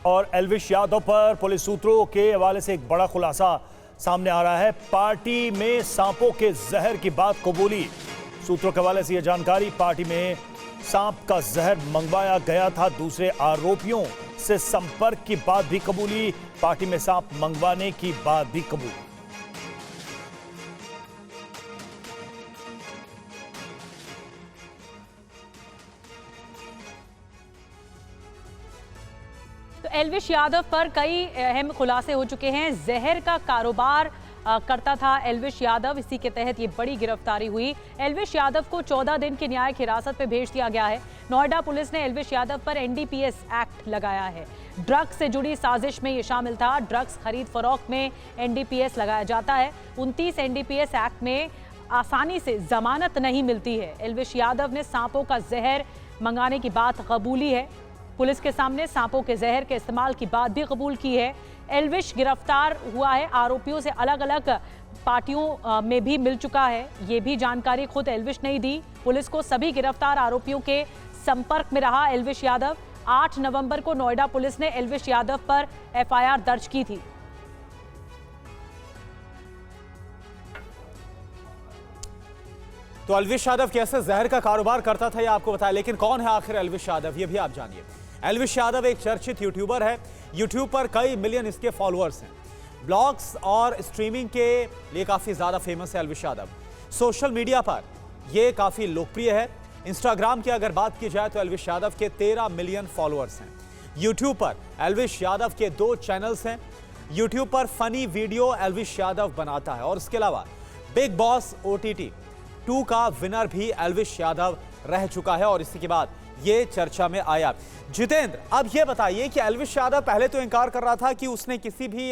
और एल्विश यादव पर पुलिस सूत्रों के हवाले से एक बड़ा खुलासा सामने आ रहा है। पार्टी में सांपों के जहर की बात कबूली। सूत्रों के हवाले से यह जानकारी, पार्टी में सांप का जहर मंगवाया गया था। दूसरे आरोपियों से संपर्क की बात भी कबूली। पार्टी में सांप मंगवाने की बात भी कबूली। तो एल्विश यादव पर कई अहम खुलासे हो चुके हैं। जहर का कारोबार करता था एल्विश यादव, इसी के तहत ये बड़ी गिरफ्तारी हुई। एल्विश यादव को 14 दिन की न्यायिक हिरासत में भेज दिया गया है। नोएडा पुलिस ने एल्विश यादव पर एनडीपीएस एक्ट लगाया है। ड्रग्स से जुड़ी साजिश में ये शामिल था। ड्रग्स खरीद फरोख्त में एनडीपीएस लगाया जाता है। 29 एनडीपीएस एक्ट में आसानी से जमानत नहीं मिलती है। एल्विश यादव ने सांपों का जहर मंगाने की बात कबूली है। पुलिस के सामने सांपों के जहर के इस्तेमाल की बात भी कबूल की है। एल्विश गिरफ्तार हुआ है। आरोपियों से अलग अलग पार्टियों में भी मिल चुका है। ये भी जानकारी खुद एल्विश ने दी। पुलिस को सभी गिरफ्तार आरोपियों के संपर्क में रहा एल्विश यादव। 8 नवंबर को नोएडा पुलिस ने एल्विश यादव पर एफआईआर दर्ज की थी। तो एल्विश यादव कैसे जहर का कारोबार करता था ये आपको बताया, लेकिन कौन है आखिर एल्विश यादव ये भी आप जानिए। एल्विश यादव एक चर्चित यूट्यूबर है। यूट्यूब पर कई मिलियन इसके फॉलोअर्स हैं। ब्लॉग्स और स्ट्रीमिंग के लिए काफी ज्यादा फेमस है एल्विश यादव। सोशल मीडिया पर यह काफी लोकप्रिय है। इंस्टाग्राम की अगर बात की जाए तो एल्विश यादव के 13 मिलियन फॉलोअर्स हैं। यूट्यूब पर एल्विश यादव के 2 चैनल्स हैं। यूट्यूब पर फनी वीडियो एल्विश यादव बनाता है और इसके अलावा बिग बॉस OTT 2 का विनर भी एल्विश यादव रह चुका है और इसी के बाद ये चर्चा में आया। जितेंद्र, अब ये बताइए कि एल्विश यादव पहले तो इनकार कर रहा था कि उसने किसी भी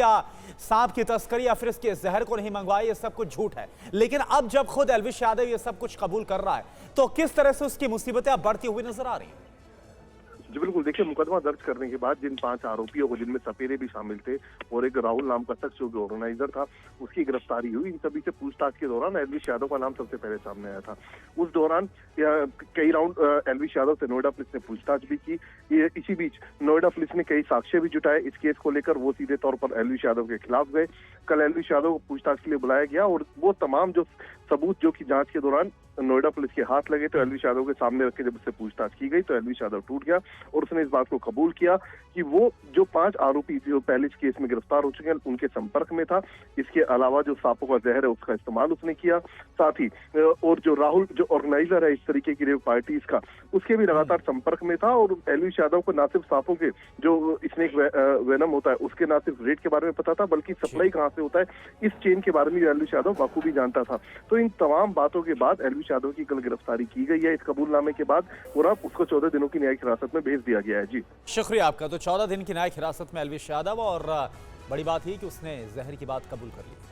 सांप की तस्करी या फिर इसके जहर को नहीं मंगवाया, ये सब कुछ झूठ है। लेकिन अब जब खुद एल्विश यादव ये सब कुछ कबूल कर रहा है तो किस तरह से उसकी मुसीबतें अब बढ़ती हुई नजर आ रही हैं? जी बिल्कुल, देखिए मुकदमा दर्ज करने के बाद जिन 5 आरोपियों को, जिनमें सपेरे भी शामिल थे और एक राहुल नाम का शख्स जो कि ऑर्गेनाइजर था, उसकी गिरफ्तारी हुई। इन सभी से पूछताछ के दौरान एल्विश यादव का नाम सबसे पहले सामने आया था। उस दौरान कई राउंड एल्विश यादव से नोएडा पुलिस ने पूछताछ भी की। इसी बीच नोएडा पुलिस ने कई साक्ष्य भी जुटाए इस केस को लेकर। वो सीधे तौर पर एल्विश यादव के खिलाफ गए। कल एल्विश यादव को पूछताछ के लिए बुलाया गया और वो तमाम जो सबूत जो कि जांच के दौरान नोएडा पुलिस के हाथ लगे तो एल्विश यादव के सामने रख के जब उससे पूछताछ की गई तो एल्विश यादव टूट गया और उसने इस बात को कबूल किया कि वो जो 5 आरोपी जो पहले इस केस में गिरफ्तार हो चुके हैं उनके संपर्क में था। इसके अलावा जो सांपों का जहर है उसका इस्तेमाल उसने किया। साथ ही और जो राहुल जो ऑर्गेनाइजर है इस तरीके की रेव पार्टीज का, उसके भी लगातार संपर्क में था। और एल्विश यादव को ना सिर्फ सांपों के जो स्नेक वेनम होता है उसके ना सिर्फ रेट के बारे में पता था, बल्कि सप्लाई कहाँ से होता है इस चेन के बारे में एल्विश यादव बखूबी जानता था। तो इन तमाम बातों के बाद एल्विश यादव की कल गिरफ्तारी की गई है इस कबूलनामे के बाद और अब उसको 14 दिनों की न्यायिक हिरासत में भेज दिया गया है। जी शुक्रिया आपका। तो 14 दिन की न्यायिक हिरासत में एल्विश यादव और बड़ी बात ही कि उसने जहर की बात कबूल कर ली।